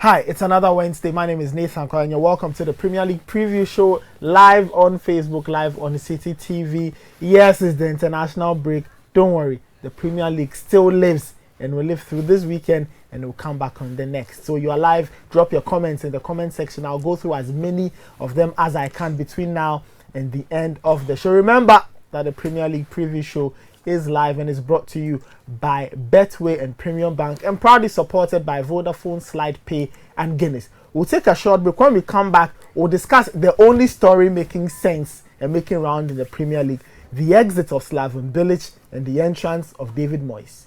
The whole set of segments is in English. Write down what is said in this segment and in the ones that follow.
Hi, it's another Wednesday. My name is Nathan Kwai, and you're welcome to the Premier League Preview Show live on Facebook, live on the City TV. Yes, it's the international break. Don't worry, the Premier League still lives and will live through this weekend and it will come back on the next. So you are live. Drop your comments in the comment section. I'll go through as many of them as I can between now and the end of the show. Remember that the Premier League Preview Show is live and is brought to you by Betway and Premium Bank and proudly supported by Vodafone, Slide Pay and Guinness. We'll take a short break. When we come back, we'll discuss the only story making sense and making round in the Premier League: the exit of Slaven Bilic and the entrance of David Moyes.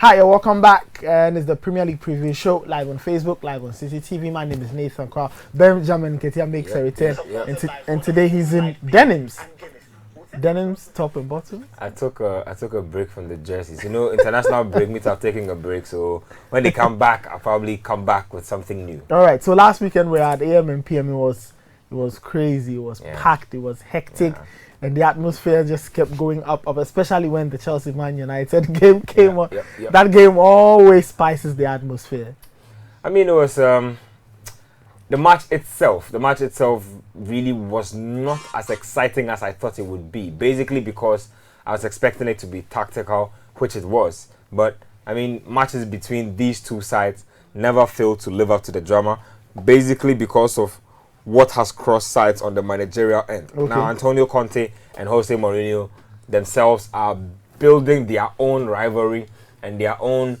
Hi, and welcome back. And it's the Premier League Preview Show live on Facebook, live on City TV. My name is Nathan Kwai. Benjamin Ketia makes a return, and today he's in denims. Denims, top and bottom. I took a break from the jerseys. You know, international break means I'm taking a break. So when they come back, I'll probably come back with something new. All right. So last weekend we had AM and PM. It was crazy. It was packed. It was hectic. Yeah. And the atmosphere just kept going up, especially when the Chelsea Man United game came on. That game always spices the atmosphere. I mean, it was the match itself. The match itself really was not as exciting as I thought it would be. Basically because I was expecting it to be tactical, which it was. But, I mean, matches between these two sides never failed to live up to the drama. Basically because of what has crossed sides on the managerial end. Okay. Now, Antonio Conte and Jose Mourinho themselves are building their own rivalry and their own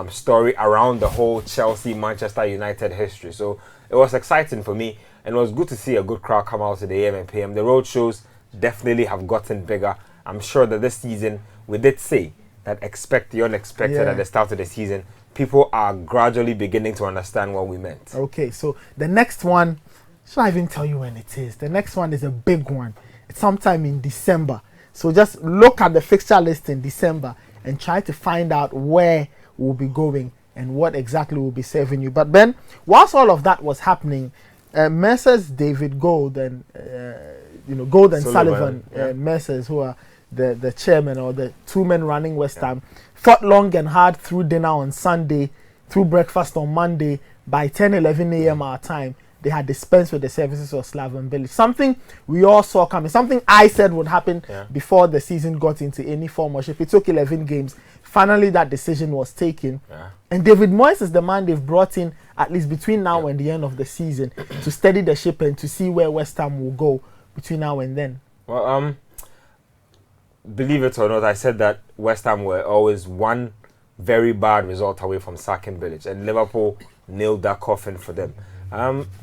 story around the whole Chelsea-Manchester United history. So it was exciting for me, and it was good to see a good crowd come out to the AM and PM. The road shows definitely have gotten bigger. I'm sure that this season, we did say that expect the unexpected at the start of the season. People are gradually beginning to understand what we meant. Okay, so the next one, should I even tell you when it is? The next one is a big one. It's sometime in December. So just look at the fixture list in December and try to find out where we'll be going and what exactly will be serving you. But Ben, whilst all of that was happening, Messrs. David Gold and Gold and Sullivan, Messrs. Who are the chairman or the two men running West Ham, fought long and hard through dinner on Sunday, through breakfast on Monday. By 10-11 a.m. our time, they had dispensed with the services of Slaven Bilic. Something we all saw coming. Something I said would happen before the season got into any form of shape. It took 11 games. Finally, that decision was taken. Yeah. And David Moyes is the man they've brought in, at least between now and the end of the season, to steady the ship and to see where West Ham will go between now and then. Well, believe it or not, I said that West Ham were always one very bad result away from sacking Bilic, and Liverpool nailed that coffin for them.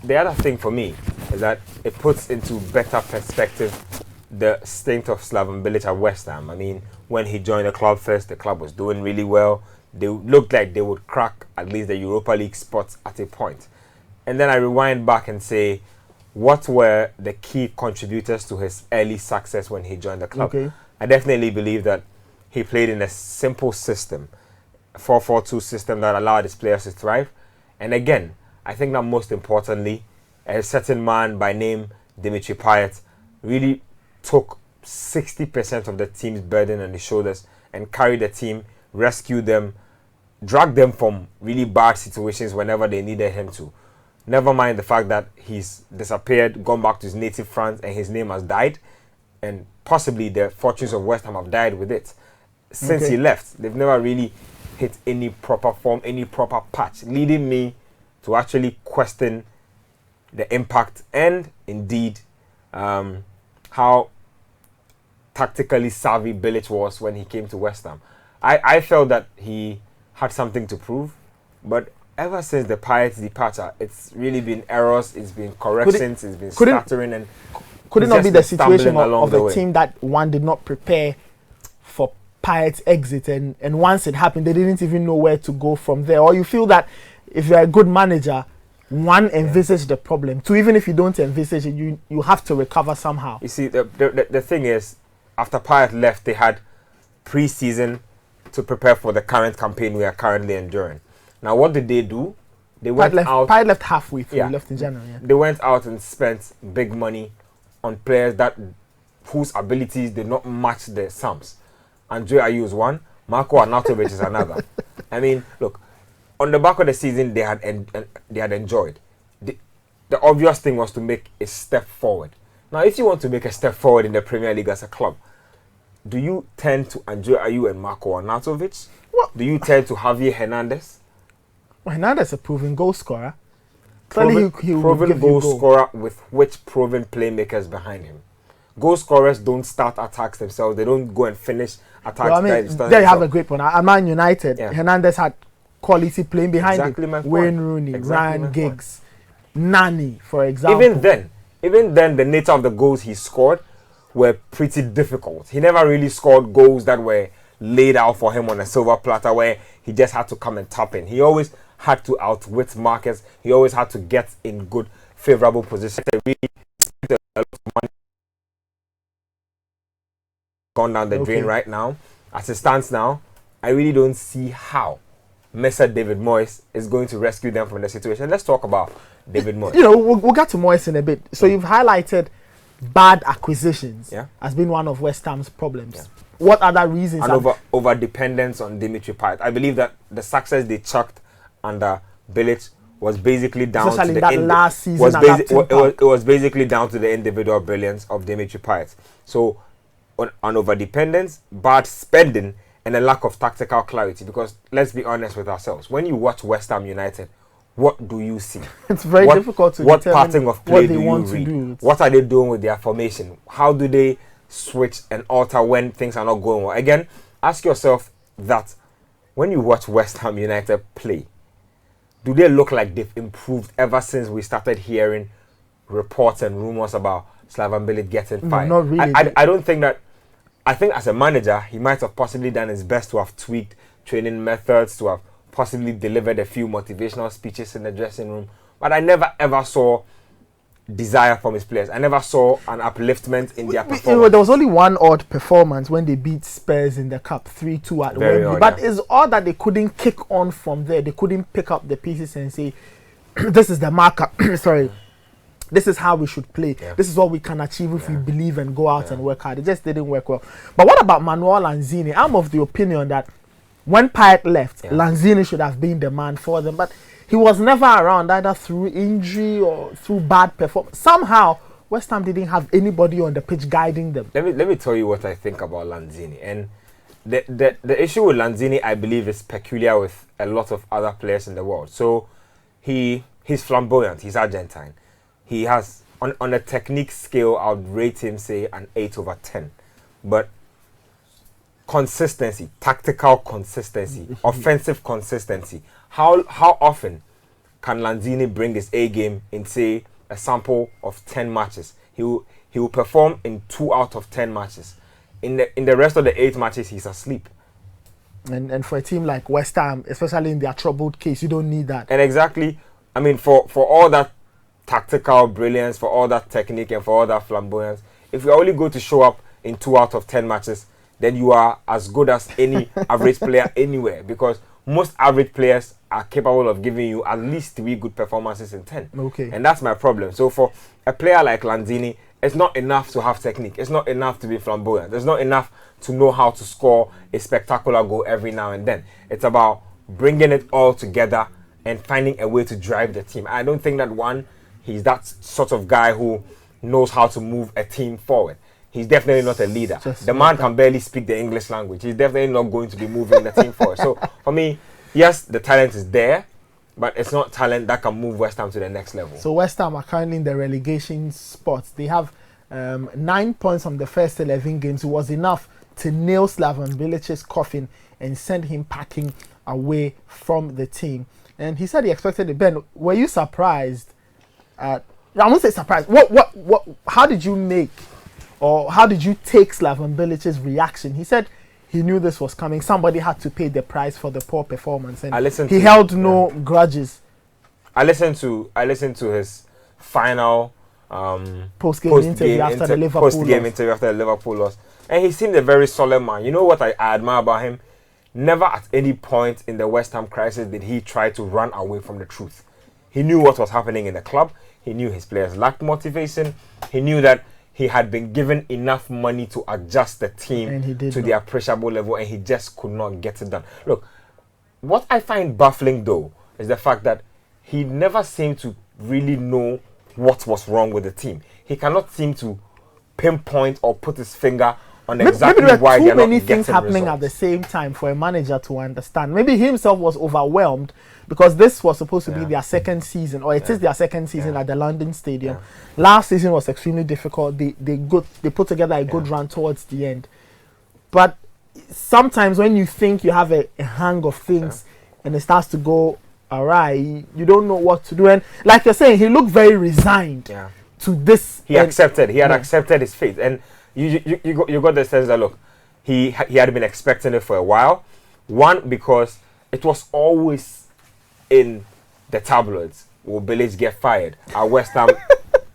The other thing for me is that it puts into better perspective the stint of Slaven Bilic at West Ham. I mean, when he joined the club first, the club was doing really well. They looked like they would crack at least the Europa League spots at a point. And then I rewind back and say, what were the key contributors to his early success when he joined the club? Okay. I definitely believe that he played in a simple system, a 4-4-2 system that allowed his players to thrive. And again, I think that most importantly, a certain man by name Dimitri Payet really took 60% of the team's burden on his shoulders and carried the team, rescued them, dragged them from really bad situations whenever they needed him to. Never mind the fact that he's disappeared, gone back to his native France, and his name has died, and possibly the fortunes of West Ham have died with it. Since he left, they've never really hit any proper form, any proper patch, leading me to actually question the impact and indeed how tactically savvy Bilic was when he came to West Ham. I felt that he had something to prove, but ever since the Pirates' departure, it's really been errors, it's been corrections, it's been stuttering, and could it not be the situation of a way. team that one did not prepare for Pirates' exit, and once it happened, they didn't even know where to go from there? Or you feel that if you're a good manager, one, envisage the problem. Two, even if you don't envisage it, you have to recover somehow. You see, the thing is, after Pirates left, they had pre-season to prepare for the current campaign we are currently enduring. Now, what did they do? They went out. Pirates left halfway through. Left in January. Yeah. They went out and spent big money on players whose abilities did not match their sums. Andre Ayew is one. Marco Arnautovic is another. I mean, look, on the back of the season, they had enjoyed. The obvious thing was to make a step forward. Now, if you want to make a step forward in the Premier League as a club, do you turn to Andre Ayew and Marco Arnautovic? What? Do you turn to Javier Hernandez? Well, Hernandez is a proven goal scorer. Proven goal scorer with which proven playmakers behind him. Goal scorers don't start attacks themselves. They don't go and finish attacks. Well, I mean, there you have a great point. At Man United, Hernandez had quality playing behind him. Wayne Rooney, Ryan Giggs, Nani, for example. Even then, the nature of the goals he scored were pretty difficult. He never really scored goals that were laid out for him on a silver platter where he just had to come and tap in. He always had to outwit markers. He always had to get in good, favorable position. They really spent a lot of money gone down the drain right now. As it stands now, I really don't see how Mr. David Moyes is going to rescue them from the situation. Let's talk about David Moyes. You know, we'll get to Moyes in a bit. So you've highlighted bad acquisitions as being one of West Ham's problems. Yeah. What other reasons? And over dependence on Dimitri Payet. I believe that the success they chucked under Bilic was basically down to the last season. It was basically down to the individual brilliance of Dimitri Payet. So, on over dependence, bad spending, and a lack of tactical clarity. Because let's be honest with ourselves, when you watch West Ham United, what do you see? It's very difficult to what pattern of play do you read? To do. What are they doing with their formation? How do they switch and alter when things are not going well? Again, ask yourself that when you watch West Ham United play, do they look like they've improved ever since we started hearing reports and rumors about Slaven Bilic getting fired? No, not really. I don't think that. I think as a manager, he might have possibly done his best to have tweaked training methods, to have possibly delivered a few motivational speeches in the dressing room. But I never ever saw desire from his players. I never saw an upliftment in their performance. There was only one odd performance when they beat Spurs in the Cup 3-2 at Wembley. But it's odd that they couldn't kick on from there. They couldn't pick up the pieces and say, this is the markup. Sorry. This is how we should play. Yeah. This is what we can achieve if we believe and go out and work hard. It just didn't work well. But what about Manuel Lanzini? I'm of the opinion that when Payet left, Lanzini should have been the man for them. But he was never around, either through injury or through bad performance. Somehow, West Ham didn't have anybody on the pitch guiding them. Let me tell you what I think about Lanzini. And the issue with Lanzini, I believe, is peculiar with a lot of other players in the world. So he's flamboyant. He's Argentine. He has, on a technique scale, I would rate him, say, an 8/10. But consistency, tactical consistency, offensive consistency. How often can Lanzini bring his A game in, say, a sample of 10 matches? He will perform in 2 out of 10 matches. In the rest of the 8 matches, he's asleep. And for a team like West Ham, especially in their troubled case, you don't need that. And exactly, I mean, for all that tactical brilliance, for all that technique, and for all that flamboyance, if you only go to show up in 2 out of 10 matches, then you are as good as any average player anywhere, because most average players are capable of giving you at least 3 good performances in 10. Okay. And that's my problem. So for a player like Lanzini, it's not enough to have technique. It's not enough to be flamboyant. It's not enough to know how to score a spectacular goal every now and then. It's about bringing it all together and finding a way to drive the team. I don't think that he's that sort of guy who knows how to move a team forward. He's definitely not a leader. The man can barely speak the English language. He's definitely not going to be moving the team forward. So for me, yes, the talent is there, but it's not talent that can move West Ham to the next level. So West Ham are currently in the relegation spots. They have 9 points from the first 11 games. It was enough to nail Slaven Bilic's coffin and send him packing away from the team. and he said he expected it. Ben, were you surprised? I won't say surprised. How did you make, or how did you take Slaven Bilic's reaction? He said he knew this was coming. Somebody had to pay the price for the poor performance, and he held no grudges. I listened to his final post-game interview after the Liverpool loss, and he seemed a very solid man. You know what I admire about him? Never at any point in the West Ham crisis did he try to run away from the truth. He knew what was happening in the club. He knew his players lacked motivation. He knew that he had been given enough money to adjust the team to the appreciable level, and he just could not get it done. Look, what I find baffling though is the fact that he never seemed to really know what was wrong with the team. He cannot seem to pinpoint or put his finger on exactly why they're not getting results. Maybe there are too many things happening at the same time for a manager to understand. Maybe he himself was overwhelmed because this was supposed to be their second season, or it is their second season at the London Stadium. Last season was extremely difficult. They put together a good run towards the end. But sometimes when you think you have a hang of things and it starts to go awry, you don't know what to do. And like you're saying, he looked very resigned to this. He accepted. He had accepted his fate. And you got the sense that, look, he had been expecting it for a while. One, because it was always in the tabloids. Will Bilic get fired? Are West Ham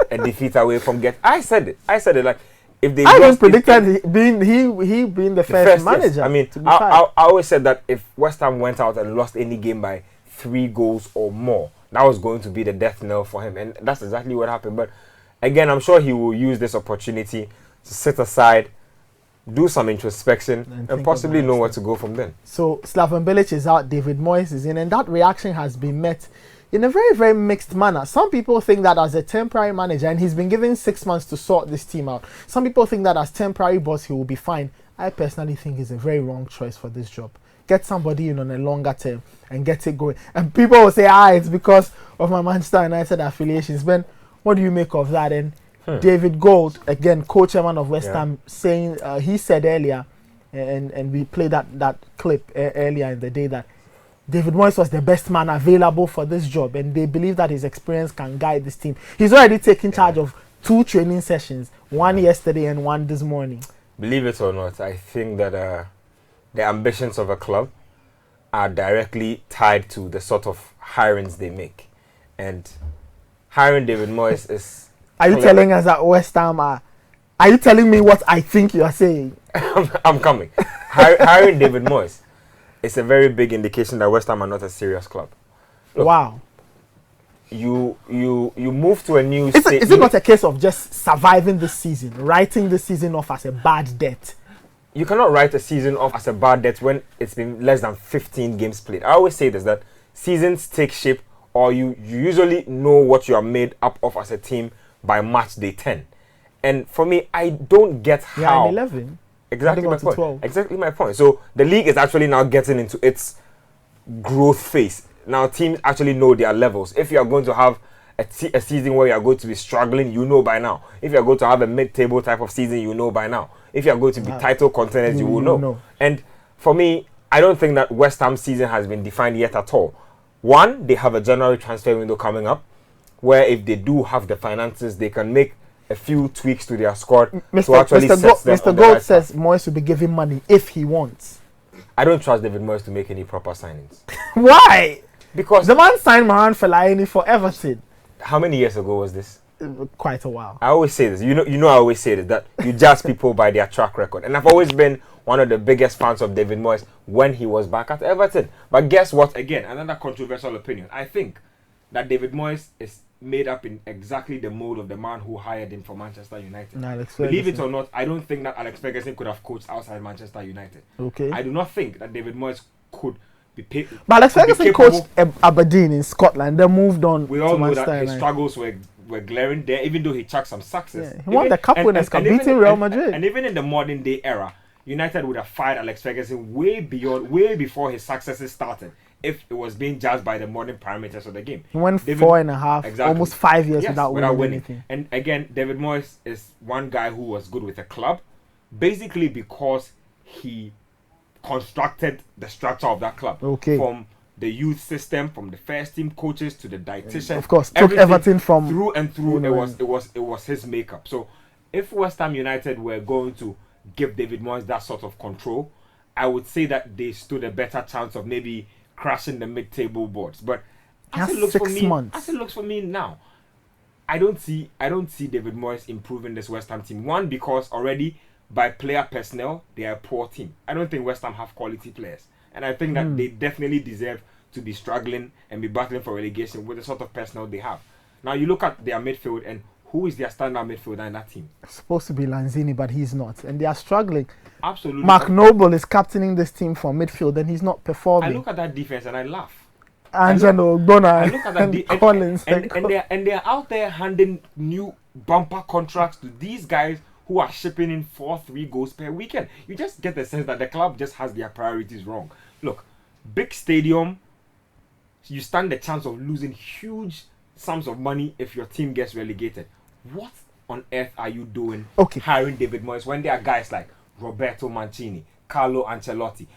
a defeat away from get? I said it. Like, if they predicted being the first manager. Yes. I mean, I always said that if West Ham went out and lost any game by 3 goals or more, that was going to be the death knell for him, and that's exactly what happened. But again, I'm sure he will use this opportunity to sit aside, do some introspection, and possibly know where to go from then. So Slaven Bilic is out, David Moyes is in, and that reaction has been met in a very, very mixed manner. Some people think that as a temporary manager, and he's been given 6 months to sort this team out. Some people think that as temporary boss, he will be fine. I personally think he's a very wrong choice for this job. Get somebody in on a longer term and get it going. And people will say, it's because of my Manchester United affiliations. Ben, what do you make of that? And David Gold, again, co-chairman of West Ham, saying, he said earlier, and we played that clip earlier in the day, that David Moyes was the best man available for this job, and they believe that his experience can guide this team. He's already taken charge of 2 training sessions, one yesterday and one this morning. Believe it or not, I think that the ambitions of a club are directly tied to the sort of hirings they make. And hiring David Moyes is... Are you telling us that West Ham are you telling me what I think you are saying? I'm coming. Hiring David Moyes is a very big indication that West Ham are not a serious club. Look, wow. You move to a new state. Is it not a case of just surviving this season, writing this season off as a bad debt? You cannot write a season off as a bad debt when it's been less than 15 games played. I always say this, that seasons take shape, or you usually know what you are made up of as a team by match day 10. And for me, I don't get how... 11. Exactly my point. 12. Exactly my point. So the league is actually now getting into its growth phase. Now teams actually know their levels. If you are going to have a season where you are going to be struggling, you know by now. If you are going to have a mid-table type of season, you know by now. If you are going to be title contenders, you will know. And for me, I don't think that West Ham's season has been defined yet at all. One, they have a January transfer window coming up, where if they do have the finances, they can make a few tweaks to their squad Mr. Gold says Moyes will be giving money if he wants. I don't trust David Moyes to make any proper signings. Why? Because the man signed Mohamed Fellaini for Everton. How many years ago was this? Quite a while. I always say this. You know I always say this, that you judge people by their track record. And I've always been one of the biggest fans of David Moyes when he was back at Everton. But guess what? Again, another controversial opinion. I think that David Moyes is made up in exactly the mold of the man who hired him for Manchester United. Believe it or not, I don't think that Alex Ferguson could have coached outside Manchester United. Okay. I do not think that David Moyes could be paid. But Alex Ferguson coached Aberdeen in Scotland, then moved on. We all know that his struggles were glaring there, even though he chucked some success. Yeah, he won the Cup Winners' Cup, beating Real Madrid. And even in the modern day era, United would have fired Alex Ferguson way before his successes started, if it was being judged by the modern parameters of the game. He went 4.5, almost 5 years without winning anything. And again, David Moyes is one guy who was good with the club, basically because he constructed the structure of that club. Okay. From the youth system, from the first team coaches to the dietitian. Of course, took everything from through and through. It was his makeup. So if West Ham United were going to give David Moyes that sort of control, I would say that they stood a better chance of maybe crashing the mid-table boards. But as it looks for me now, I don't see David Moyes improving this West Ham team. One, because already by player personnel, they are a poor team. I don't think West Ham have quality players. And I think that they definitely deserve to be struggling and be battling for relegation with the sort of personnel they have. Now you look at their midfield, and who is their standout midfielder in that team? It's supposed to be Lanzini, but he's not. And they are struggling. Absolutely. Mark Noble is captaining this team from midfield, and he's not performing. I look at that defense and I laugh. Angelo, Donna, I look at that Collins. And they're out there handing new bumper contracts to these guys who are shipping in 4-3 goals per weekend. You just get the sense that the club just has their priorities wrong. Look, big stadium, you stand the chance of losing huge sums of money if your team gets relegated. What on earth are you doing hiring David Moyes when there are guys like Roberto Mancini, Carlo Ancelotti?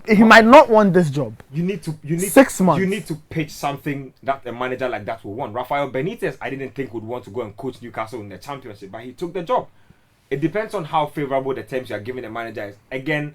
He might not want this job. You need 6 months. You need to pitch something that a manager like that will want. Rafael Benitez, I didn't think would want to go and coach Newcastle in the Championship, but he took the job. It depends on how favorable the terms you are giving the manager is. Again,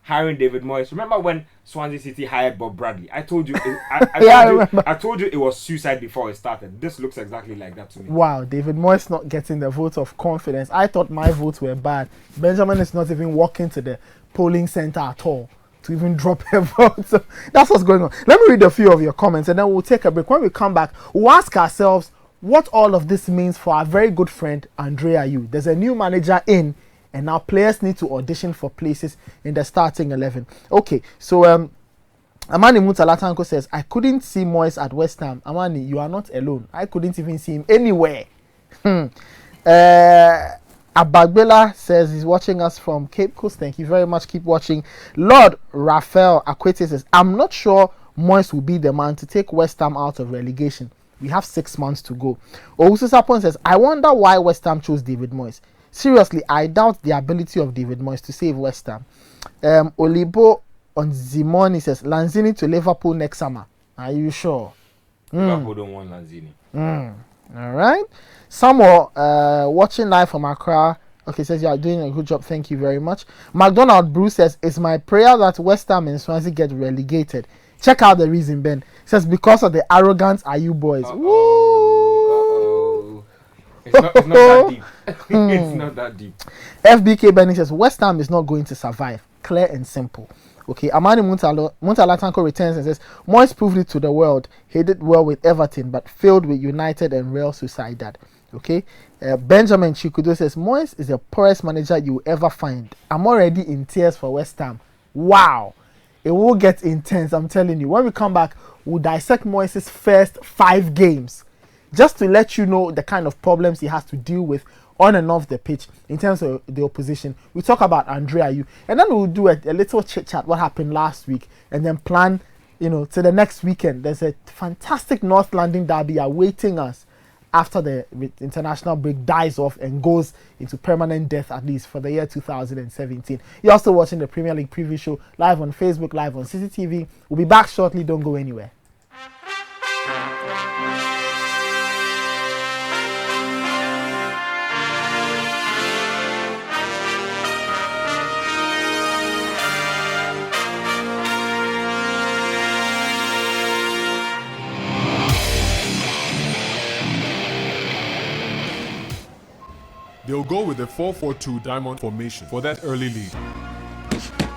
hiring David Moyes. Remember when Swansea City hired Bob Bradley? I told you. I told you it was suicide before it started. This looks exactly like that to me. Wow, David Moyes not getting the vote of confidence. I thought my votes were bad. Benjamin is not even walking to the polling center at all to even drop a vote. So that's what's going on. Let me read a few of your comments and then we'll take a break. When we come back, we'll ask ourselves what all of this means for our very good friend Andre Ayew. There's a new manager in, and now players need to audition for places in the starting 11. Okay, so Amani Mutalatanko says, I couldn't see Moyes at West Ham. Amani, you are not alone. I couldn't even see him anywhere. Abagbela says he's watching us from Cape Coast. Thank you very much. Keep watching. Lord Raphael Akwete says, I'm not sure Moyes will be the man to take West Ham out of relegation. We have 6 months to go. Owusu Sapon says, I wonder why West Ham chose David Moyes. Seriously, I doubt the ability of David Moyes to save West Ham. Olibo Onzimoni says, Lanzini to Liverpool next summer. Are you sure? Liverpool don't want Lanzini. All right. Samuel, watching live from Accra. Okay, says you are doing a good job. Thank you very much. McDonald Bruce says, it's my prayer that West Ham and Swansea get relegated. Check out the reason, Ben. Says because of the arrogance Ayew boys. Woo! It's not that deep. It's not that deep. FBK Benny says West Ham is not going to survive. Clear and simple. Okay, Amani Muntalatanko returns and says Moyes proved it to the world. He did well with Everton but failed with United and Real Sociedad. Okay, Benjamin Chikudo says Moyes is the poorest manager you will ever find. I'm already in tears for West Ham. Wow, it will get intense, I'm telling you. When we come back, we'll dissect Moyes' first 5 games just to let you know the kind of problems he has to deal with on and off the pitch in terms of the opposition. We talk about Andre Ayew, and then we'll do a little chit chat what happened last week, and then plan, to the next weekend. There's a fantastic North London derby awaiting us after the international break dies off and goes into permanent death, at least for the year 2017. You're also watching the Premier League Preview Show live on Facebook, live on CCTV. We'll be back shortly. Don't go anywhere. They'll go with a 4-4-2 diamond formation for that early lead.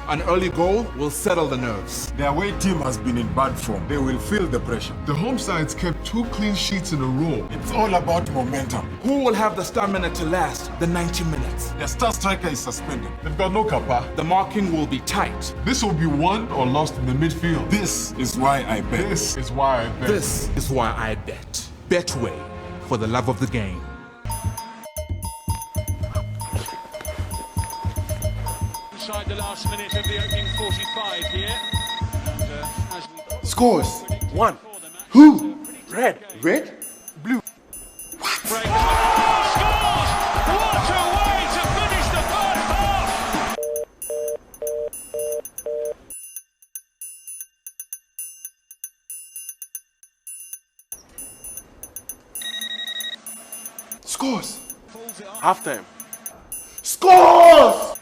An early goal will settle the nerves. Their away team has been in bad form. They will feel the pressure. The home side's kept 2 clean sheets in a row. It's all about momentum. Who will have the stamina to last the 90 minutes? Their star striker is suspended. They've got no kappa. The marking will be tight. This will be won or lost in the midfield. This is why I bet. This is why I bet. This is why I bet. Betway, for the love of the game. Inside the last minute of the opening 45 here. And, Scores. 1. Who? Red. Blue. What? Scores! What a way to finish the first half! Scores. Halftime. Scores!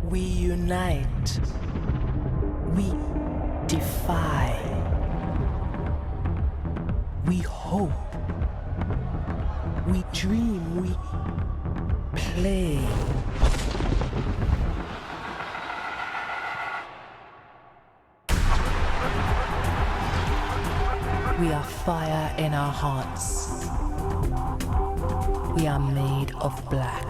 We unite. We defy. We hope. We dream. We play. We are fire in our hearts. We are made of black.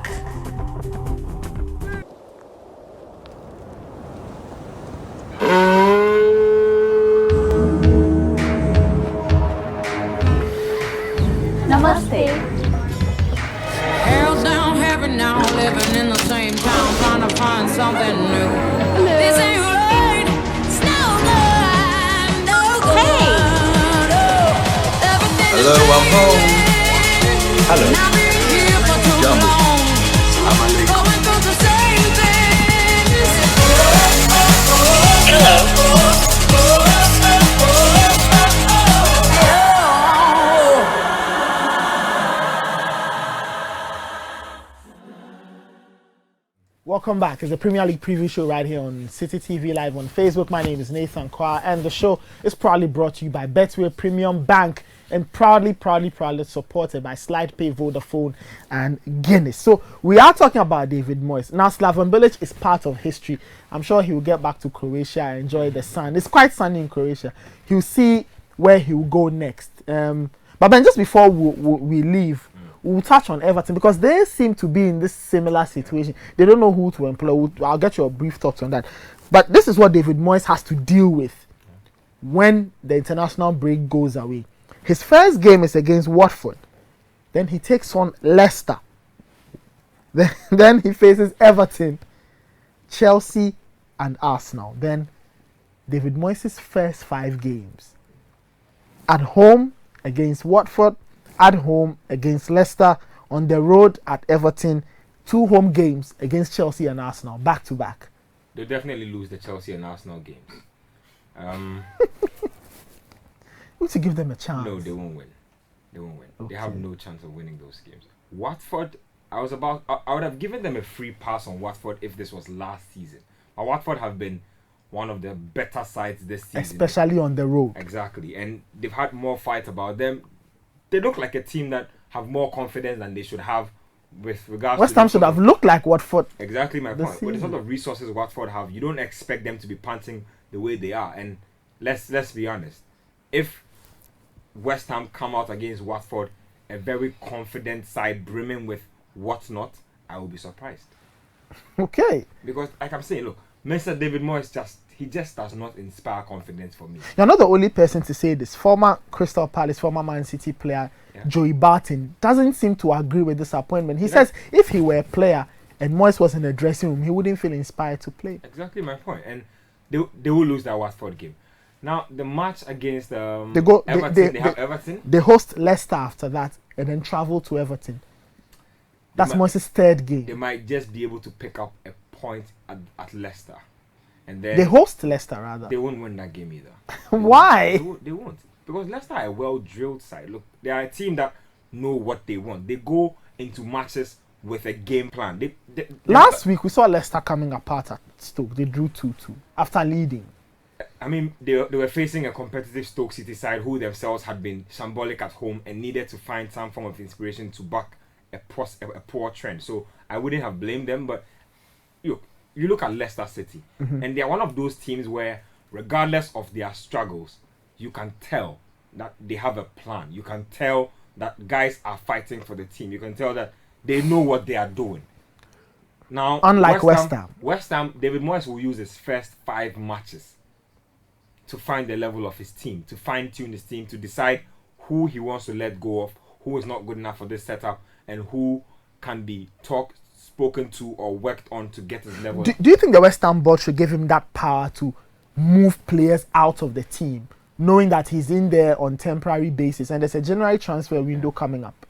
Namaste. Hell's down heaven now, living in the same town, trying to find something new. This ain't right. It's no good. No good. Hey. Hello, I'm home. Hello. I've been here for too long. Going through the same things. Welcome back. It's the Premier League Preview Show right here on City TV Live on Facebook. My name is Nathan Kwa, and the show is proudly brought to you by Betway Premium Bank and proudly supported by SlidePay, Vodafone, and Guinness. So we are talking about David Moyes. Now, Slaven Bilic is part of history. I'm sure he will get back to Croatia and enjoy the sun. It's quite sunny in Croatia. He'll see where he will go next. But then just before we leave, we'll touch on Everton because they seem to be in this similar situation. They don't know who to employ. I'll get your brief thoughts on that. But this is what David Moyes has to deal with when the international break goes away. His first game is against Watford. Then he takes on Leicester. Then he faces Everton, Chelsea, and Arsenal. Then David Moyes' first 5 games. At home against Watford, at home against Leicester, on the road at Everton, 2 home games against Chelsea and Arsenal, back to back. They'll definitely lose the Chelsea and Arsenal games. We need to give them a chance. No, they won't win. They won't win. Okay. They have no chance of winning those games. Watford, I would have given them a free pass on Watford if this was last season. But Watford have been one of the better sides this season. Especially on the road. Exactly. And they've had more fight about them. They look like a team that have more confidence than they should have with regards West to... Ham should have looked like Watford. Exactly my point. With the season. sort of resources Watford have, you don't expect them to be punting the way they are. And let's be honest. If West Ham come out against Watford, a very confident side brimming with whatnot, I will be surprised. Okay. Because like I'm saying, look, Mr. David Moyes just does not inspire confidence for me. You're not the only person to say this. Former Crystal Palace, former Man City player, Joey Barton, doesn't seem to agree with this appointment. He says if he were a player and Moyes was in the dressing room, he wouldn't feel inspired to play. Exactly my point. And they will lose that Watford game. Now, the match against Everton, they have Everton. They host Leicester after that and then travel to Everton. That's Moyes' third game. They might just be able to pick up a point at Leicester. And then they host Leicester, rather. They won't win that game either. Why? They won't. because Leicester are a well-drilled side. Look, they are a team that know what they want. They go into matches with a game plan. Last week, we saw Leicester coming apart at Stoke. They drew 2-2 after leading. I mean, they were facing a competitive Stoke City side who themselves had been shambolic at home and needed to find some form of inspiration to back a poor trend. So I wouldn't have blamed them, but you look at Leicester City, and they are one of those teams where, regardless of their struggles, you can tell that they have a plan. You can tell that guys are fighting for the team. You can tell that they know what they are doing. Now, unlike West Ham, David Moyes will use his first 5 matches to find the level of his team, to fine-tune his team, to decide who he wants to let go of, who is not good enough for this setup, and who can be spoken to or worked on to get his level. Do you think the West Ham board should give him that power to move players out of the team, knowing that he's in there on temporary basis and there's a January transfer window coming up?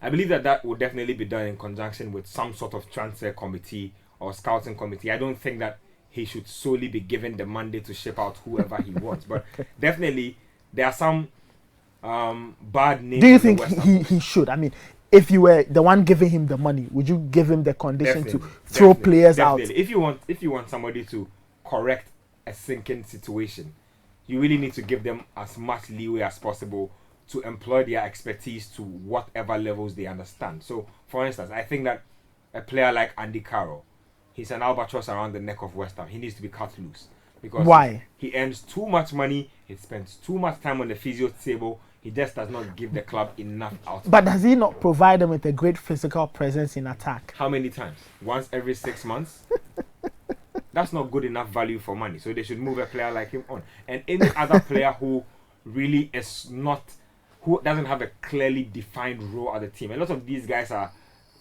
I believe that will definitely be done in conjunction with some sort of transfer committee or scouting committee. I don't think that he should solely be given the mandate to ship out whoever he wants. But definitely, there are some bad names. Do you think he should? I mean, if you were the one giving him the money, would you give him the condition to throw players out? If you want somebody to correct a sinking situation, you really need to give them as much leeway as possible to employ their expertise to whatever levels they understand. So, for instance, I think that a player like Andy Carroll, he's an albatross around the neck of West Ham. He needs to be cut loose. Because why? He earns too much money. He spends too much time on the physio table. He just does not give the club enough output. But does he not provide them with a great physical presence in attack? How many times? Once every 6 months? That's not good enough value for money. So they should move a player like him on. And any other player who really is not, who doesn't have a clearly defined role at the team. A lot of these guys are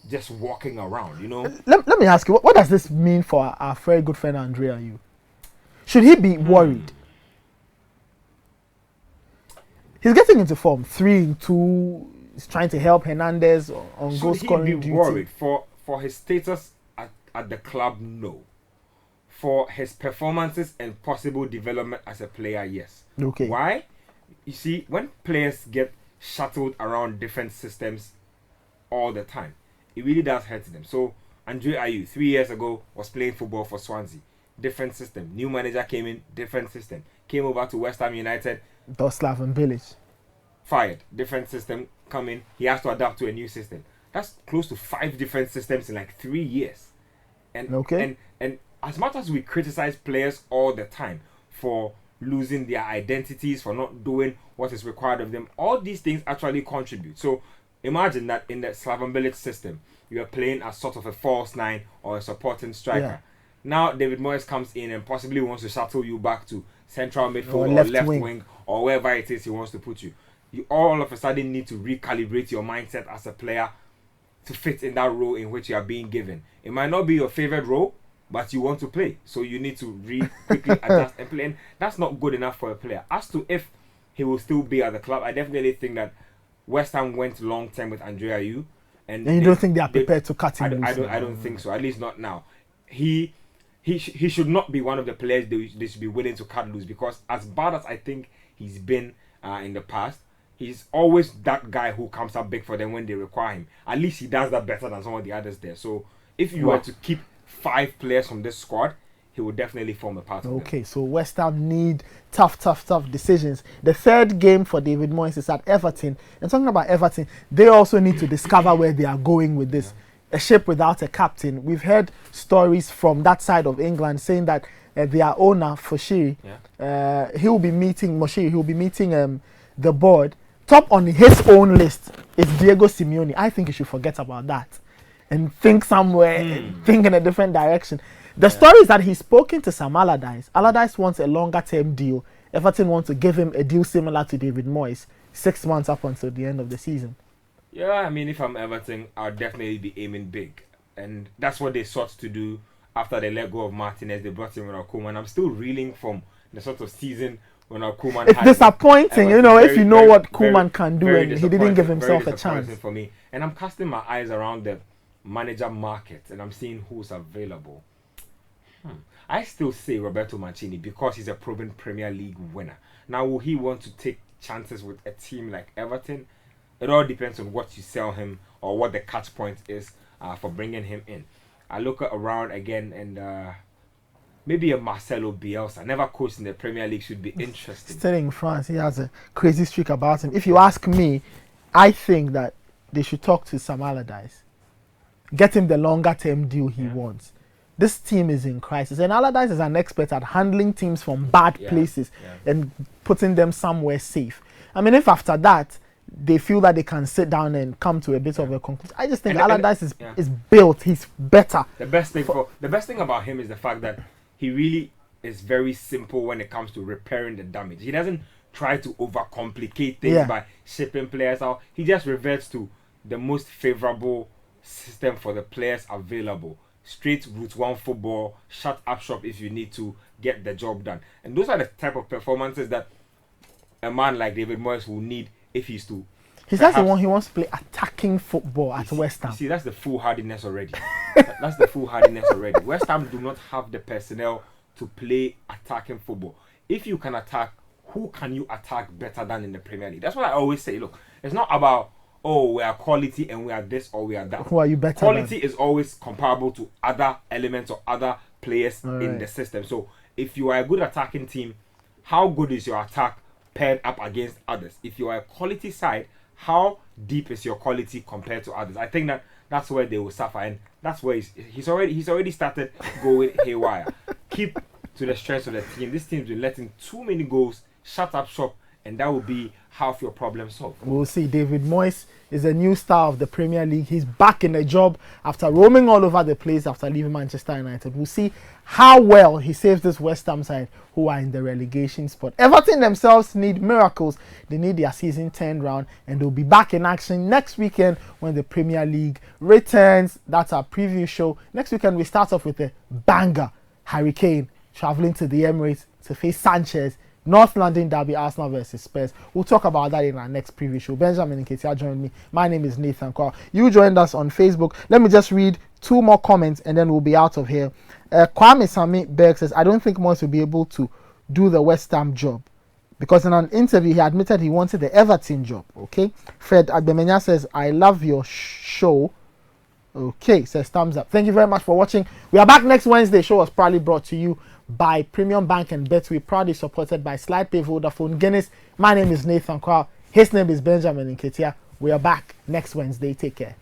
just walking around, you know. Let me ask you, what does this mean for our very good friend Andrea? Should he be worried? He's getting into form. 3-2. He's trying to help Hernandez on goal scoring duty. Should he be worried for his status at the club? No. For his performances and possible development as a player, yes. Okay. Why? You see, when players get shuttled around different systems all the time, it really does hurt them. So Andre Ayew 3 years ago was playing football for Swansea, different system. New manager came in, different system. Came over to West Ham United, Slaven Bilic, fired, different system. Come in, he has to adapt to a new system. That's close to 5 different systems in like 3 years. And as much as we criticize players all the time for losing their identities, for not doing what is required of them, all these things actually contribute. So imagine that in the Slaven Bilic system, you are playing as sort of a false 9 or a supporting striker. Yeah. Now David Moyes comes in and possibly wants to shuttle you back to central midfield or left wing or wherever it is he wants to put you. You all of a sudden need to recalibrate your mindset as a player to fit in that role in which you are being given. It might not be your favorite role, but you want to play, so you need to quickly adjust and play. And that's not good enough for a player. As to if he will still be at the club, I definitely think that West Ham went long term with Andre Ayew, and you don't think they are prepared to cut him loose? I don't think so. At least not now. He should not be one of the players they should be willing to cut loose, because as bad as I think he's been in the past, he's always that guy who comes up big for them when they require him. At least he does that better than some of the others there. So if you were to keep 5 players from this squad, he will definitely form a part of them. Okay, so West Ham need tough decisions. The third game for David Moyes is at Everton. And talking about Everton, they also need to discover where they are going with this. A ship without a captain. We've heard stories from that side of England saying that their owner, Moshiri, he will be meeting the board. Top on his own list is Diego Simeone. I think you should forget about that and think somewhere, think in a different direction. The story is that he's spoken to Sam Allardyce. Allardyce wants a longer term deal. Everton wants to give him a deal similar to David Moyes, 6 months up until the end of the season. Yeah, I mean, if I'm Everton, I'll definitely be aiming big. And that's what they sought to do after they let go of Martinez. They brought in Ronald Koeman. I'm still reeling from the sort of season Ronald Koeman had. It's disappointing, if you know what Koeman can do, and he didn't give himself a chance. For me. And I'm casting my eyes around the manager market, and I'm seeing who's available. I still say Roberto Mancini because he's a proven Premier League winner. Now, will he want to take chances with a team like Everton? It all depends on what you sell him or what the catch point is for bringing him in. I look around again and maybe a Marcelo Bielsa, never coached in the Premier League, should be interesting. Still in France, he has a crazy streak about him. If you ask me, I think that they should talk to Sam Allardyce. Get him the longer term deal he wants. This team is in crisis, and Allardyce is an expert at handling teams from bad places and putting them somewhere safe. I mean, if after that they feel that they can sit down and come to a bit of a conclusion, I just think Allardyce is built. He's better. The best thing about him is the fact that he really is very simple when it comes to repairing the damage. He doesn't try to overcomplicate things by shipping players out. He just reverts to the most favorable system for the players available. Straight route one football, shut up shop if you need to get the job done. And those are the type of performances that a man like David Moyes will need if he's to. He says he wants to play attacking football at West Ham. You see, that's the foolhardiness already. That's the foolhardiness already. West Ham do not have the personnel to play attacking football. If you can attack, who can you attack better than in the Premier League? That's what I always say. Look, it's not about, oh, we are quality and we are this or we are that. Who are you better Quality is always comparable to other elements or other players in the system. So if you are a good attacking team, how good is your attack paired up against others? If you are a quality side, how deep is your quality compared to others? I think that's where they will suffer, and that's where he's already started going haywire. Keep to the strength of the team. This team's been letting too many goals. Shut up shop, and that will be half your problem solved. We'll see. David Moyes is a new star of the Premier League. He's back in the job after roaming all over the place after leaving Manchester United. We'll see how well he saves this West Ham side who are in the relegation spot. Everton themselves need miracles. They need their season turned round, and they'll be back in action next weekend when the Premier League returns. That's our preview show. Next weekend we start off with a banger. Harry Kane travelling to the Emirates to face Sanchez. North London derby, Arsenal versus Spurs. We'll talk about that in our next preview show. Benjamin and Katia joined me. My name is Nathan Kwao. You joined us on Facebook. Let me just read 2 more comments and then we'll be out of here. Kwame Sami Berg says, I don't think Moyes will be able to do the West Ham job because in an interview he admitted he wanted the Everton job. Okay. Fred Agbemenya says, I love your show. Okay, says thumbs up. Thank you very much for watching. We are back next Wednesday. Show was proudly brought to you by Premium Bank and Betway, proudly supported by SlidePay, Vodafone, Guinness. My name is Nathan Kwao. His name is Benjamin Nketia. We are back next Wednesday. Take care.